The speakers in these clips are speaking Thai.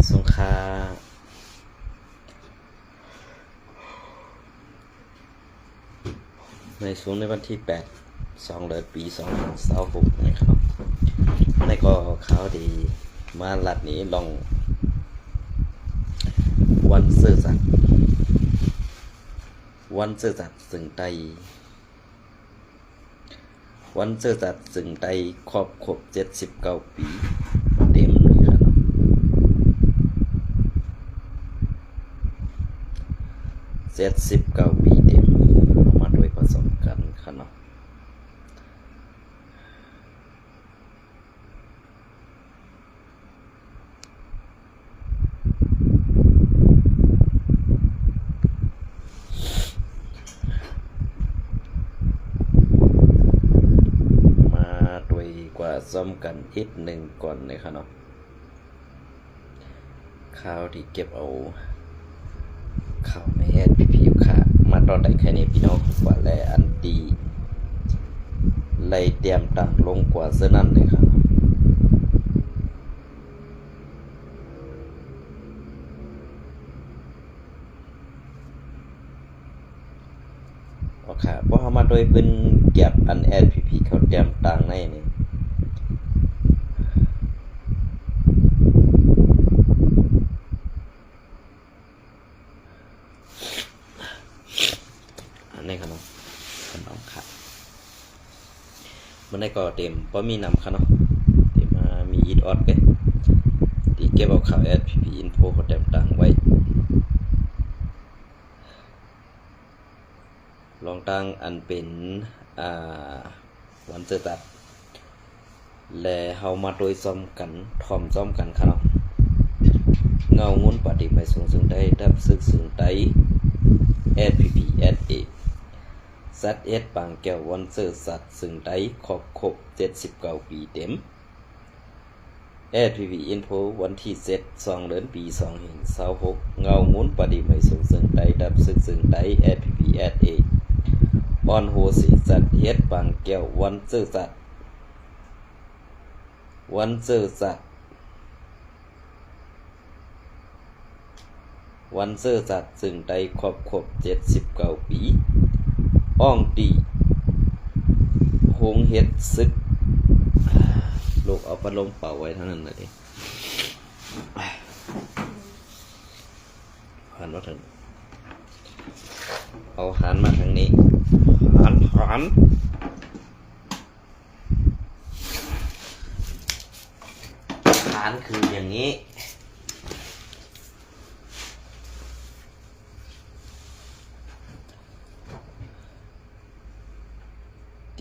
สงขลาในช่วงในวันที่2 เดือนปี2026นะครับในก็ข่าวดีมาลัดนี้ลองวันซื่อสัตย์สึงไตวันซื่อสัตย์สึงไตครบ79 ปีเต็มเลยครับ79 ปีเต็มมาโดยผสมกันครับเนาะกว่าซ้อมกันอีกหนึ่งก่อนเลยครับเนาะข่าวที่เก็บเอาข่าวไม่แอดผิวค่ะมาตอนใดแค่นี้พี่น้องว่าแลอันดีไล่เตรียมตั้งลงกว่าเสื้อนั่นเลยครับโอเคเพราะเขามาโดยเป็นเก็บอันแอดพีเขาเตรียมตั้งในนี่นี่ครับเนาะขนมค่ะมันได้ก็เต็มเพราะมีนำค่ะเนาะเต็มมามีอีดออดเก็ที่เก็บเอาข่าว SPP Info เขาเต็มตังไว้ลองตั้งอันเป็นวันเจอตัดและเฮามาโดยซ้อมกันถ่อมซ้อมกันค่ะเนาะเงางุ้นปฏิไปสูงซึ่งได้ดับซึกซึ่งไต SPP SA ZS บางแก้ววันเจอสัตว์ซึ่งได้ครบ79 ปีเต็ม SPP Info วันที่2 เดือนปี2026เงาหมุนปฏิไปสูงซึ่งได้ดับซึกซึ่งได้ SPP SA ออนโฮสีZS บางแก้ววันเจอสัตว์ซึ่งได้ครบ79 ปีอ่องตีโฮงเฮ็ดซึกลูกเอาพัดลมเป่าไว้ทั้งนั้นเลยดิหันมาถึงเอาหันมาทางนี้หันคืออย่างนี้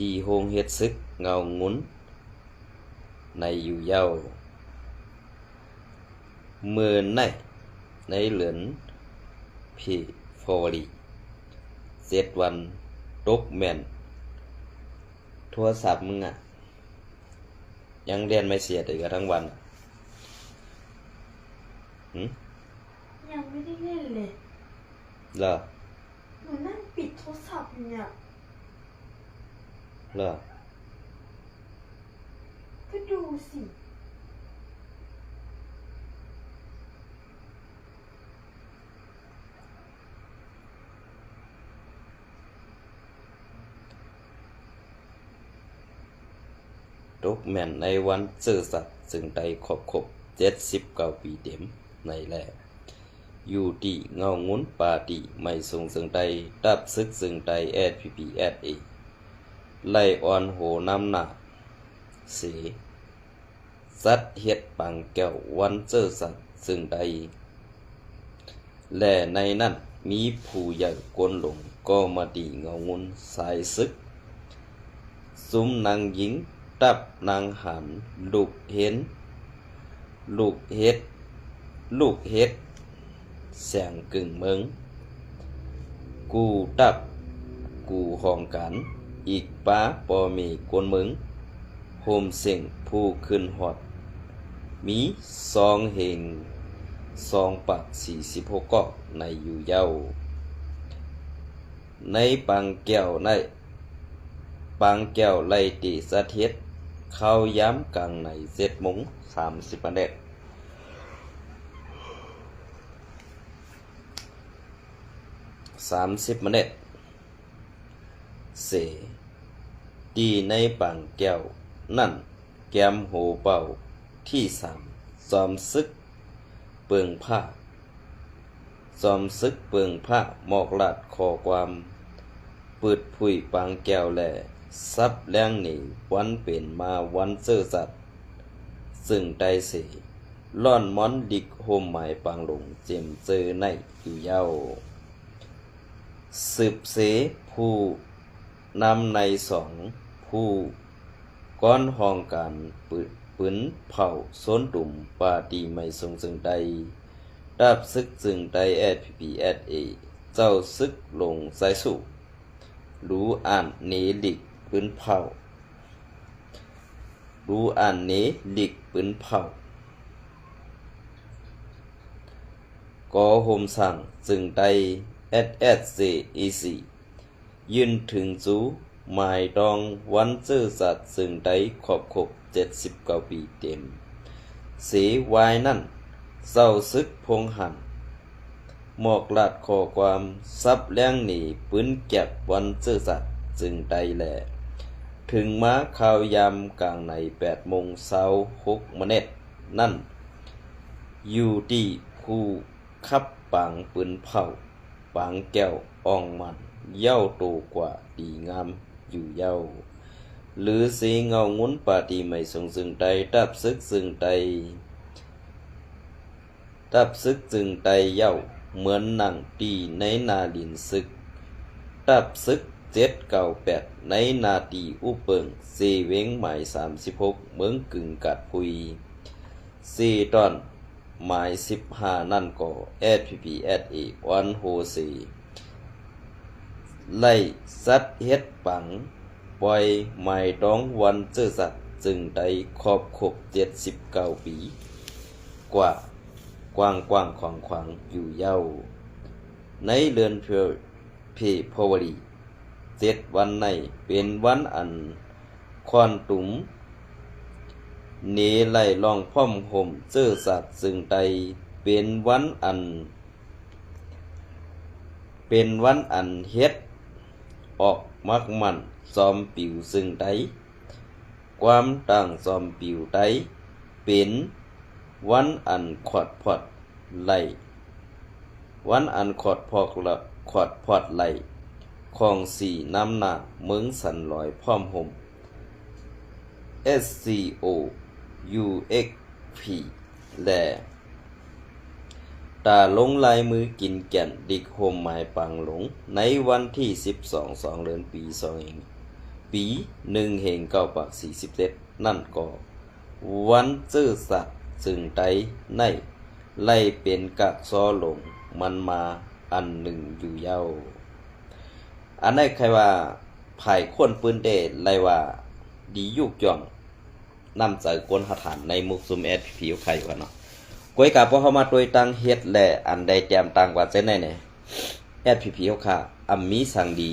ตีโฮงเฮ็ดซึกเงางุ้นในอยู่เย้าเมื่อในเหลือนพี่ฟอรี7 วันตกแม่นโทรศัพท์มึงอ่ะยังเรียนไม่เสียอีกทั้งวันยังไม่ได้เล่นเลยเหรอหนูนั่งปิดโทรศัพท์อยู่เนี่ยเหรอก็ดูสิตกแม่นในวันซื่อสัตย์ซึ่งได้ครบ79 ปีเต็มในแลอยู่ที่เงางุ้นปาติไม่สูงซึ่งได้ดับซึกซึ่งได้ SPP SA ไล่อ่อนโหน้ำหนักเสสัตเฮ็ดปังแก้ววันเจอสัตว์ซึ่งใดและในนั้นมีผู้ใหญ่กวนหลงก็มาดีเงางุ้นสายซึกซุ้มนางหญิงตับนางหันลูกเฮ็ดแสงกึ่งเมืองกูตับกูห้องกันอีกป้าปอมีกวนเมืองโฮมเสียงผู้ขึ้นฮอดมี2 เหง2 ปัก46กอกในอยู่เย้าในปังแก้วไล่ตีสะเท็ดเข้าย้ำกลางใน7:30 น. 30 เมล็ดเสดีในปางแก้วนั่นแกมโหเป่าที่3 จอมซึกเปิงผ้าจอมซึกเปิงผ้าหมอกลาดคอความปืดผุยปางแก้วแลซับแรงหนีวันเป็นมาวันเสื้อสัตว์ซึ่งได้เสล่อนม้อนดิกโฮมหมายปางหลงเจียมเจอในอยู่เย้าสืบเสผู้นำในผู้ก้อนห้องการปืนเผาโซนตุ่มปาดีไม่ทรงจึงใดดาบซึกจึงใดSPPSA เจ้าซึกลงสายสู่รู้อ่านเนลิกปืนเผารู้อ่านเนลิกปืนเผาก็โฮมสั่งจึงใดSSCEC ยืนถึงจูหมายดองวันเจอสัตว์ซึ่งได้ครบ79 ปีเต็มสีวายนั่นเศร้าซึกพงหันหมอกลาดขอความซับแรงหนีปืนแก็บวันเจอสัตว์จึงได้แลถึงม้าข่าวยามกลางใน8:26 ม.นั่นอยู่ที่ผู้ขับปางปืนเผาปางแก้วอ่องมันเย้าโตกว่าดีงามอยู่เย้าหรือสีเงางุ้นปาดีไม่ทรงซึ่งใดดับซึกซึ่งใดเย้าเหมือนหนังตีในนาดินซึกดับซึก798ในนาตีอุเปิงเซเวงหมาย36เมืองกึ่งกัดพุย4 ตอนหมาย15นั่นก็ SPPSA วันโฮเซไล่สัตว์เฮ็ดปังปล่อยหมายต้องวันเจอสัตว์จึงได้ครบ79 ปีกว่ากว้างขวางอยู่เย้าในเรือนเพพวรี7 วันในเป็นวันอันควอนตุมเนไล่ลองพ่อมห่มเจอสัตว์ซึ่งใดเป็นวันอันเฮ็ดออกมักมันซอมปิวซึ่งใดความต่างซอมปิวใดเป็นวันอันขอดพอดไหลวันอันขอดพอดไหลของสี่น้ำหนักเมืองสันลอยพร้อมห่ม SCOUXP และตาลงลายมือกินแก่นดิกโฮมหมายปังหลงในวันที่12 เดือนปี2ปี1/947นั่นก็วันเจอสัตว์ซึ่งใดในไล่เป็นกักซอหลงมันมาอันหนึ่งอยู่เย้าอันไหนใครว่าภายควรปืนเดไล่ว่าดียุกย่องนำใจกวนหฐานในมุกซุมSPPใครว่าเนาะก้อยกะพอเฮามาโดยตังเฮ็ดและอันใดแจมต่างกว่าเส้นไหนเนี่ยSPPค่ะอำมีสังดี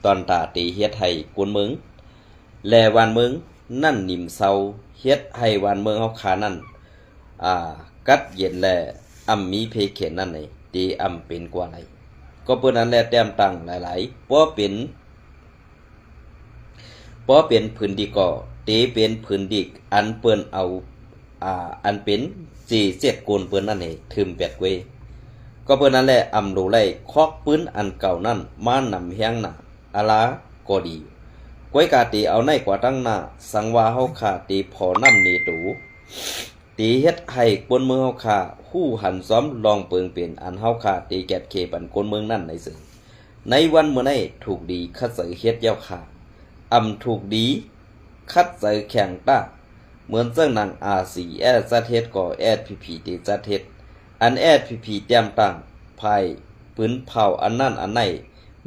ตอนตาตีเฮ็ดให้กวนเมืองแลวันเมืองนั่นนิ่มเซาเฮ็ดให้วันเมืองเฮาขานั่นกัดเย็นแลอำมีเพเข็นนั่นนี่ดีอำเป็นกว่าไหนก็เปิ้นนั้นแลแต้มตังหลายๆบ่เป็นพื้นดิก็เตเป็นพื้นดิกอันเปิ้นเอาอันเป็นจีเสียดโกนเปิ้นนั่นนี่ทึมแปดเวยก็เปิ้นนั้นแหละอำโลไล่คอกปืนอันเก่านั่นมานำแฮงน่ะอะลาก็ดีก้อยกาตีเอาในกว่าตั้งหน้าสังว่าเฮาขาตีพอนำนี่ตูตีเฮ็ดให้คนเมืองเฮาขาฮู้หันซ้อมลองเปิงเป็นอันเฮาขาตีแกดเคปันคนเมืองนั่นในซึ่งในวันเมื่อนี้ถูกดีคัดใส่เฮ็ดยาวขาถูกดีคัดใส่แข่งต้าเหมือนเจ้าหนังจัดเฮ็ดก็SPPตีจัดเฮ็ดอันSPPแต้มตั้งภายปืนเผาอันนั้นอันไหน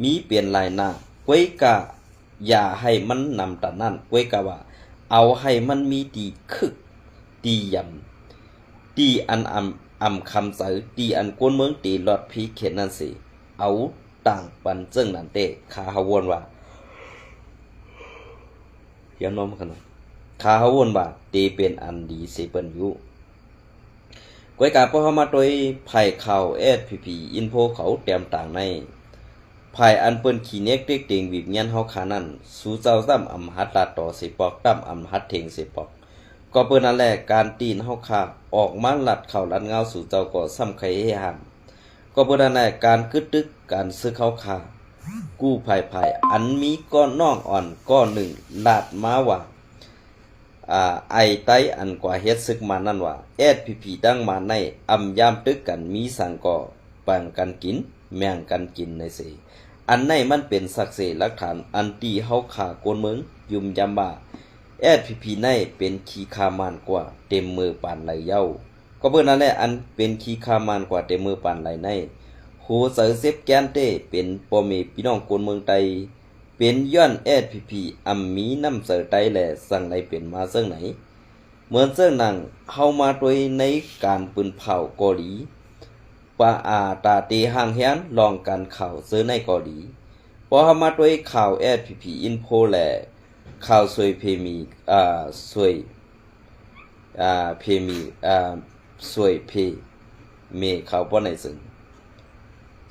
มีเปลี่ยนลายหน้าก้อยกะอย่าให้มันนำตานั่นก้อยกะว่าเอาให้มันมีตีคึกตียำตีอันคำใสตีอันกวนเมืองตีลอดพีเขตนั่นสิเอาต่างปันเจิ้งนั่นเตะขาหาวนว่าเดี๋ยวนมขนาดขาหาวนว่าตีเป็นอันดีสิเปิ้นอยู่ก้อยกะพอเฮามาโดยไผ่ข่าวSPPอินโฟเขาแต้มต่างใน ภายอันเปิ้นขี้เนกเต็กเต็งวิบยันเฮาขานั้นสู่เจ้าซ้ำอำหัดลาดต่อสิปอกตั้มอำหัดเทงสิปอกก็เปิ้นนั่นแหละการตีนเฮาขาออกมาลัดเข้าลัดเงาสู่เจ้าก็ซ้ำไข่ให้หามก็เปิ้นนั่นแหละการกึดตึกการซึกเฮาขากู้ภายอันมีก้อนน้องอ่อนก้อนหนึ่งลาดมาว่าไอไตอันกว่าเฮ็ดซึกมานั่นว่าSPPดังมาในอำยามตึกกันมีสังก็ปังกันกินแม่งกันกินในเสอันในมันเป็นสักเสหลักฐานอันตีเฮาขากวนเมืองยุมยามบ่าSPPในเป็นขี้คามานกว่าเต็มมือปานไหลเย้าก็เบิ่นนั่นแหละอันเป็นขี้คามานกว่าเต็มมือปานไหลในโหเสอเซฟแกนเต้เป็นพ่อแม่พี่น้องคนเมืองไทยเป็นย้อน SPP อำมีน้ำเสอไตแลสั่งไหนเป็นมาเสิ่งไหนเหมือนเสิ่งนั้นเฮามาโดยในการปืนเผาเกาหลีปาตาเตห่างแฮนลองการข่าวเสื้อในเกาหลีพอเฮามาโดยข่าว SPP อินโฟแลข่าวสวยเพมีสวยเพมีสวยเพเมข่าวบ่ในซึ่ง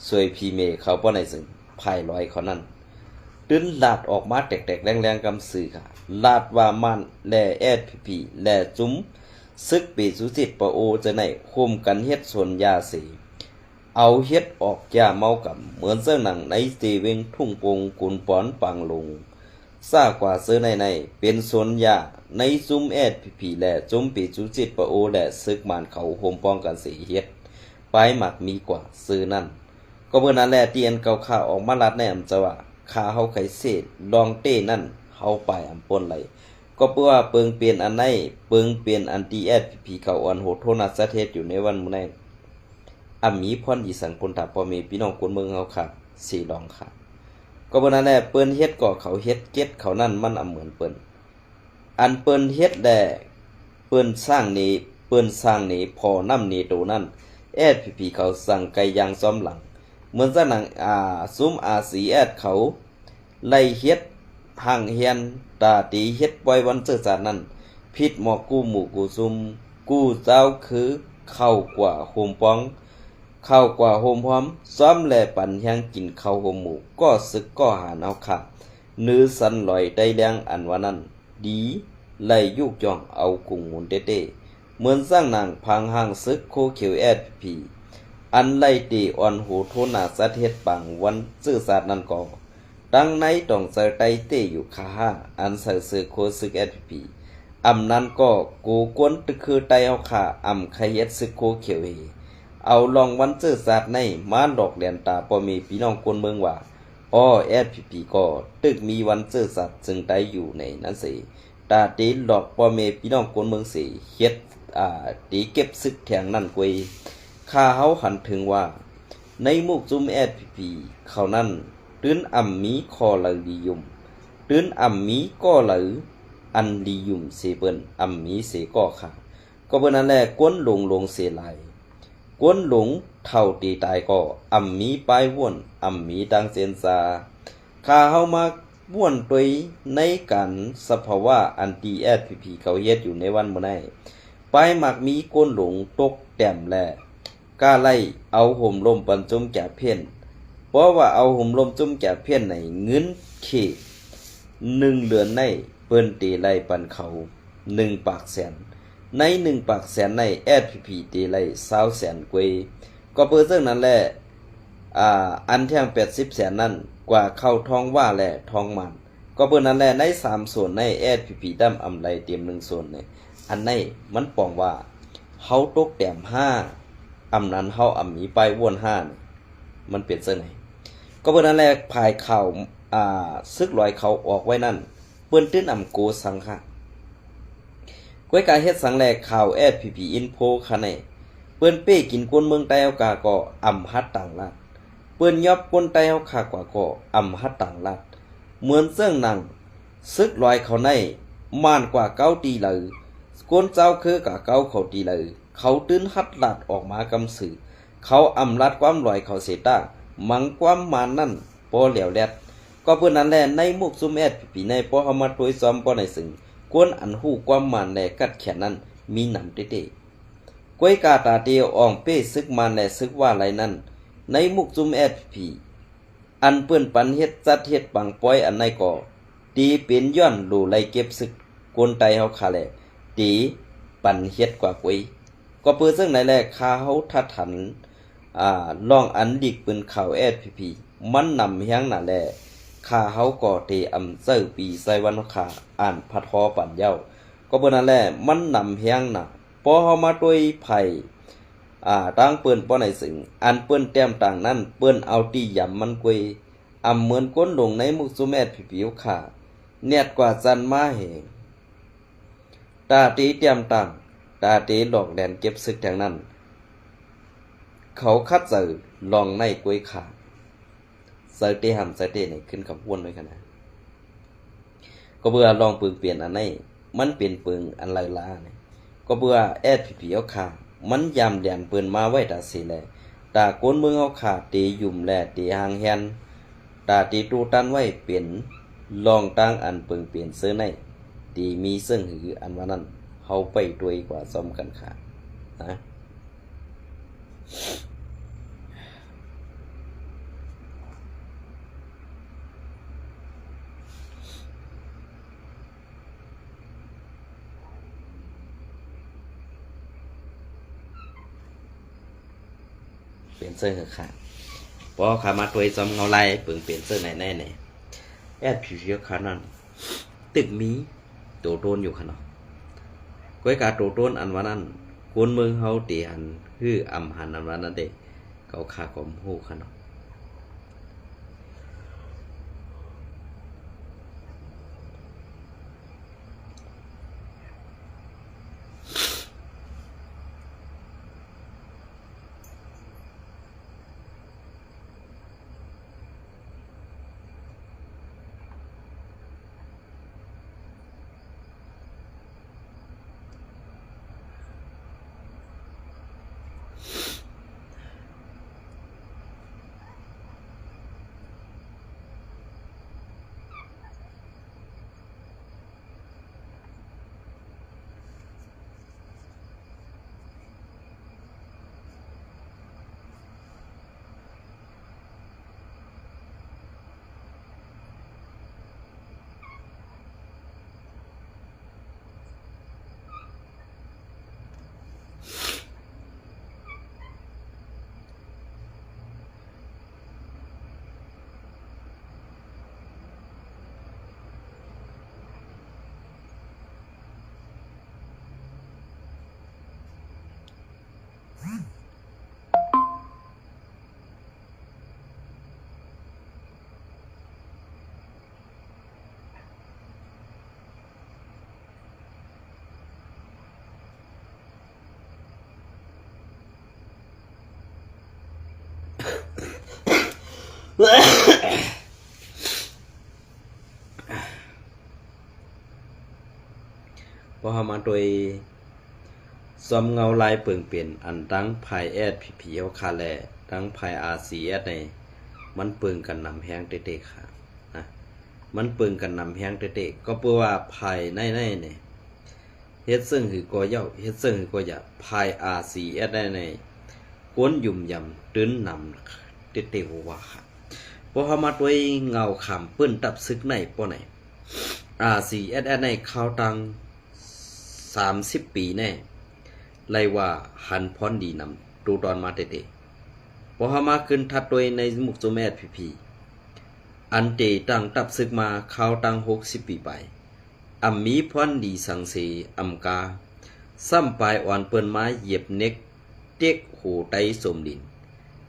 สวยพีเมข่าวบ่ในซึ่งภายลอยเขานั้นตื้นลาดออกมาแตกๆแรงๆกำสื่อค่ะลาดว่ามันแลSPPแลจุ้มซึกปีสุสิทธิ์ปะโอจะไหนคุมกันเฮ็ดสวนยาเสเอาเฮ็ดออกยาเมากำเหมือนเสื้อหนังในเซเวงทุ่งปงกุนปอนปังลงซากว่าเสื้อในเป็นสวนยาในซุมSPPแลจุ้มปีสุสิทธิ์ปะโอแลซึกมันเขาโฮมป้องกันเสเฮ็ดปลายหมักมีกว่าซื้อนั่นก็เมื่อนั้นแลเตียนเก่าข่าวออกมาลัดในอำจะว่าขาเฮาไขเศษลองเต้นั่นเฮาไปอำปนไหลก็เพื่อว่าเปิงเปลี่ยนอันไหนเปิงเปลี่ยนอันที่SPPเขาอ่อนโหดโทนัสเทศอยู่ในวันมื้อนี้มีพรอีสังพลถ้าพ่อแม่พี่น้องคนเมืองเฮาค่ะสิลองค่ะก็บ่นั่นแหละเปิ้นเฮ็ดก็เขาเฮ็ดเก็ดเขานั่นมันเหมือนเปิ้นอันเปิ้นเฮ็ดแลเปิ้นสร้างนี้พอน้ำนี้โตนั่นSPPเขาสั่งไก่ยางซ้อมหลังเหมือนซะหนังซุ้มRCSเขาไล่เฮ็ดห่างเฮียนตาตีเฮ็ดปล่อยวันเจอจานั้นผิดหมอกกู้หมู่กู้ซุมกู้เจ้าคือเข้ากว่าโฮมป้องเข้ากว่าโฮมพร้อมซ้อมแลปันแฮงกินข้าวโฮมหมู่ก็สึกก็หาเอาค่ะนื้อสันลอยได้แรงอันว่านั้นดีไล่ยุกย่องเอากุ้งหมุนเต้เหมือนสร้างหนังพังห่างซึกโคเขียวSPPอันไล่ตีอ่อนหูโทนาสะเทศปังวันซื่อสาดนั้นก็ดังในต้องเสไตเตอยู่คาห้าอันเสือโคซึกSPPอำนั้นก็กูกวนตึกคือไตเอาขาอำขยัดซึกโคเขียวเอาลองวันซื่อสาดในมาดอกเลียนตาพอมีพี่น้องคนเมืองว่าSPP ก็ตึกมีวันซื่อสัตย์ซึ่งไตอยู่ในนั้นสิตาตีหลอกพอมีพี่น้องคนเมืองสิเฮ็ดตีเก็บซึกแถงนั่นกวยข้าเฮาหันถึงว่าในมุกจุมSPPเขานั้นตื้นมีคอไหลดียุมตื้นมีก็ไหลอันดียุมเสเปิ้นมีเสก็ค่ะก็เปิ้นนั่นแหละกวนหลงเสลายกวนหลงเท่าตีตายก็มีปลายว่นมีดังเซนซาข้าเฮามาว่นตัวในการสภาวะอันตีSPPเขาเฮ็ดอยู่ในวันมื้อนี้ปลายมักมีกวนหลงตกแต้มแลกล้าไล่เอาห่มลมปันจุ่มแก่เพี้ยนเพราะว่าเอาห่มลมจุ่มแก่เพี้ยนในเงินเข1เดือนในเปิ้นตีไล่ปันเขา1ปากแสนใน1ปากแสนในSPPตีไล่20แสนกว่าก็เปิ้นซึ่งนั้นแหละอันแท่ง80แสนนั้นกว่าเข้าทองว่าและทองมันก็เปิ้นนั้นแหละใน3ส่วนในSPPดำอำไลเตรียม1ส่วนนี่อันในมันป้องว่าเฮาตกแต้ม5อำนั้นเฮามีไปว่วน5มันเป็นเส้นไหนก็เปิ้นนั่นแหละภายข่าวซึกลอยเขาออกไว้นั่นเปิ้นตื้นโกสังค่ะก้วยกาเฮ็ดสังแลข่าวSPPอินโฟค่ะในเปิ้นเป้กินคนเมืองใต้เอากาก็หัดต่างลัดเปิ้นยอบคนใต้เอาคากว่าก็หัดต่างลัดเหมือนเสื่องหนังซึกลอยเขาในม่านกว่าเก้าตีเลยคนเจ้าคือกะเก้าเขาตีเลยเขาตื้นหัดลัดออกมากำสื่อเขาลัดความลอยเขาเสตามังความมานั่นพอเหลียวแลดก็เพื่อนนั้นแหละในมุกซุมSPPในพอเฮามาถวยซ้อมบ่ในซึ่งกวนอันฮู้ความมันแลกัดแขนนั้นมีหนำเต้ๆก้วยกาตาเตียวอ่องเป้ซึกมันแลซึกว่าไหลนั้นในมุกซุมSPP อันเปิ้นปันเฮ็ดจัดเฮ็ดปังป้อยอันไหนก็ตีเป็นย้อนหลู่ไล่เก็บซึกกวนไตเฮาคาแลตีปันเฮ็ดกว่ากุยก็เปื้อซึ่งไหนแลคาเฮาทัดถันลองอันดิกปืนข่าว SPP มันนำเฮียงน่ะแลคาเฮาก็เตอำเซอปีไซวันคาอ่านพัดฮอปันเย้าก็เปิ้นนั่นแหละมันนำเฮียงน่ะพอเฮามาด้วยไผตั้งเปิ้นป้อไหนสึงอันเปิ้นแต้มต่างนั้นเปิ้นเอาตียำมันกวยเหมือนก้นลงในมุกซุแมดผิวขาเนียดกว่าจันมาเหงตาตีแต้มต่างตาตีหลอกแดนเก็บซึกทางนั้นเขาคัดเจอลองในกวยขาเซอร์เตหำเซอร์เตนี่ขึ้นกับวนไว้กันนะก็เบื่อลองปึงเปลี่ยนอันนี้มันเปลี่ยนปึงอันไรล่าเนี่ยก็เบื่อSPPเอาขามันยามแดนเปิ้นมาไว้ตาสิแลตาก้นเมืองเอาขาตียุ่มแลตีหางแฮนตาตีตูตันไว้เปลี่ยนลองตั้งอันเปิงเปลี่ยนเสื้อในตีมีซึ่งหืออันว่านั้นเฮาไปด้วยกว่าซ้อมกันขานะเปลี่ยนเสื้อขาพอขามาตัวซ้อมเงาไล่เปิงเปลี่ยนเสื้อไหนแน่เนี่ยSPPขานั้นตึกมีโตโตนอยู่ขนาดก้อยกาโตโตนอันว่านั้นคนเมืองเฮาตีหันคืออำหันอันว่านั้นเด้เขาขาขอมฮู้ขนาดพอเฮามาโดยซ้อมเงาลายเปิงเปลี่ยนอันตั้งภายSPPเฮาคาแลตั้งภาย RCS ในมันเปิงกันนำแฮงเตะๆค่ะนะมันเปิงกันนำแฮงเตะๆก็เพื่อว่าภายในเนี่ยเฮ็ดซึ่งคือกอเย้าเฮ็ดซึ่งคือกอหยาภาย RCS ในก้นยุ่มยำตื้นนำเตะๆหัวค่ะพอเฮามาโดยเงาขำเปิ้นตับซึกในป้อไหน RCS ในข่าวตัง30 ปีแน่ไล่ว่าหันพรดีนำตูตอนมาเตะพอเฮามาขึ้นทัดโดยในมุกโซแมดพีอันเตตั้งตับซึกมาข่าวตัง60 ปีไปมีพรดีสังเสกาซ้ำปลายอ่อนเปิ้นไม้เหยียบเน็กเต็กโหไตสมดิน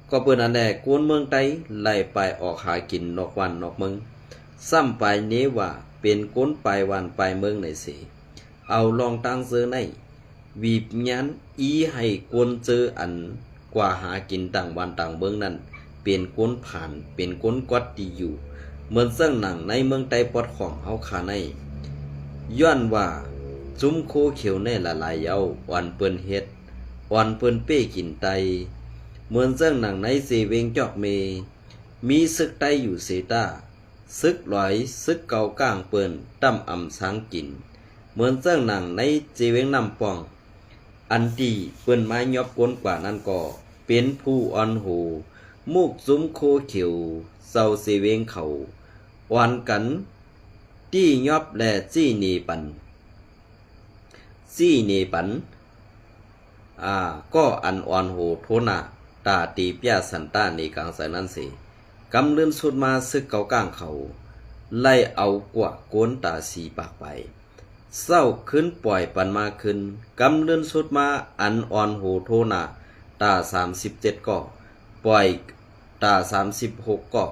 ก็เปิ้นอันแลกวนเมืองไตไล่ไปออกหากินนอกวันนอกเมืองซ้ำปลายเนว่าเป็นก้นปลายวันปลายเมืองในเสเอาลองตั้งเจอในวีบยันอีให้กวนเจออันกว่าหากินต่างวันต่างเมืองนั้นเป็นก้นผ่านเป็นก้นกวัดดีอยู่เหมือนเสื่องหนังในเมืองไตปอดของเฮาขาในย้อนว่าจุ้มโคเขียวในละลายเอาอ่อนเปิ้นเฮ็ดอ่อนเปิ้นเป้กินไตเหมือนเสื่องหนังในเสเวงจอกเมมีซึกไตอยู่เสตาซึกหลอยซึกเก่าก้างเปิ้นตั้มอ่ำสังกินเหมือนเสื่องหนังในเจเวงน้ำปองอันตีเปิ้นไม้ยอบก้นกว่านั้นก็เป็นผู้อ่อนโห มุกซุ้มโคเขียวเศร้าเสเวงเขาหวานกันตี้ยอบและจี้เนปันก็อันอ่อนโหโทนาตาตีเปียสันตาในกลางสายนั้นเสกำเลื่อนสุดมาซึกเกากลางเขาไล่เอากว่าโกนตาสีปากไปเศร้าขึ้นปล่อยปันมาขึ้นกำเลื่อนสุดมาอันอ่อนโหโทนาตา37ก็ปล่อยตา36ก็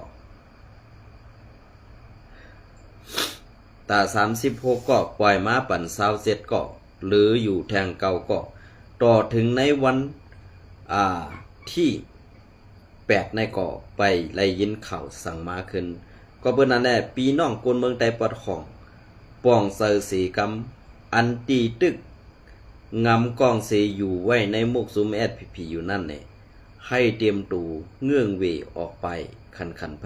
ตา36ก็ปล่อยมาปัน27ก็หรืออยู่แทงเก่าก็ต่อถึงในวันที่8ในก่อไปไล่ยินข่าวสั่งมาขึ้นก็เบิ่นนั่นแหละปีน้องกวนเมืองใดปอดของป้องเซอสีกำอันตีตึกงำกองเสอยู่ไว้ในมุกซุมSPPอยู่นั่นแหละให้เตรียมตูเงื่องเวออกไปขันไผ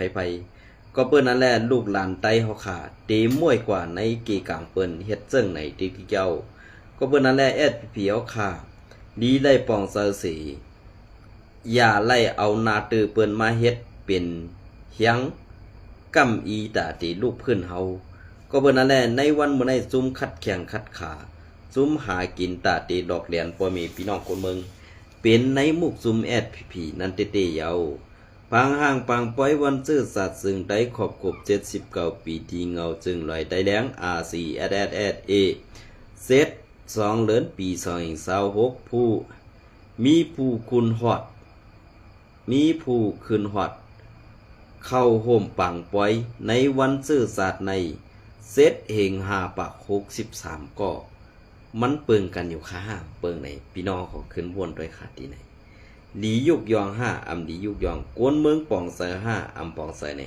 ก็เปิ้นนั่นแหละลูกหลานไตเฮาขาเตม่วยกว่าในเกกลางเปิ้นเฮ็ดเจิ้งในติที่เจ้าก็เปิ้นนั่นแหละSPPเฮาขาดีไล่ป้องเซอสีอย่าไล่เอานาตือเปิ้นมาเฮ็ดเป็นเฮียงกำอีตาตีลูกเพิ่นเฮาก็เบิ่นนั่นแหละในวันมื้อนี้ซุ่มคัดแข่งคัดขาซุ่มหากินตาตีดอกเหรียญบ่มีพี่น้องคนเมืองเป็นในมุกซุ่มSPPนั่นเตๆยาวปางห่างปางปล่อยวันซื่อสัตย์ซึ่งได้ครอบครบ79ปีที่เงาจึงลอยได้แรงRCSSA เซต2เดือนปี2026ผู้มีผู้ขึ้นฮอดเข้าโฮมปังปล่อยในวันซื่อสัตย์ในเซตเฮง5ปัก63ก็มันเปิงกันอยู่ค่ะเปิงไหนพี่น้องขอขึ้นวนด้วยค่ะที่ไหนหลียุกยอง5อำหลียุกยองกวนเมืองป่องเซอ5อำป่องเซอใน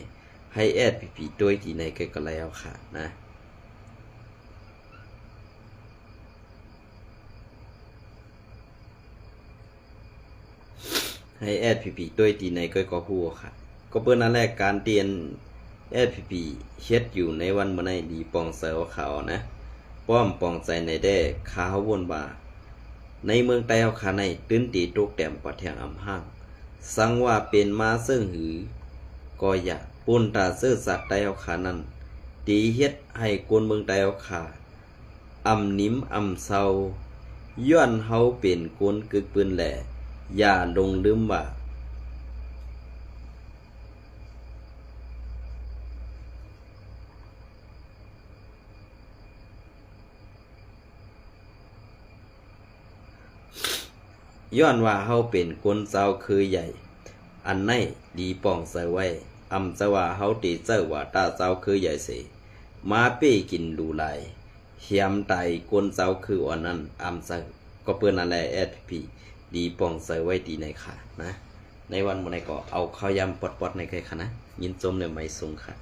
ให้SPPด้วยที่ไหนก็แล้วค่ะนะให้SPPด้วยที่ไหนก็ฮู้ค่ะก็เปิ้นนั่นแหละการเตียนSPP เฮ็ดอยู่ในวันมื้อนี้ดีป่องเซอเขานะป้อมป่องใจในแด้ขาเฮาวนบ่าในเมืองใต้เฮาขาในตื้นตีตกแต้มกว่าแทงอำห้างสังว่าเป็นมาเซิงหือก็อยากปุ่นตาเสื้อสัตว์ใต้เฮาขานั้นตีเฮ็ดให้คนเมืองใต้เฮาขาอำนิ่มอำเศร้าย้อนเฮาเป็นคนกึกปืนแหล่อย่าลงลืมว่าย้อนว่าเฮาเป็นคนเจ้าคือใหญ่อันไหนดีป้องใส่ไว้อำจะว่าเฮาตีเจ้าว่าตาเจ้าคือใหญ่เสมาเป้กินดูลายเหียมไตคนเจ้าคืออันนั้นอำจะก็เปิ้นนั่นแหละSPPดีป้องใส่ไว้ดีในค่ะนะในวันมื้อนี้ก็เอาข้าวยำปอดๆในใครค่ะนะยินจมในไม้สูงค่ะ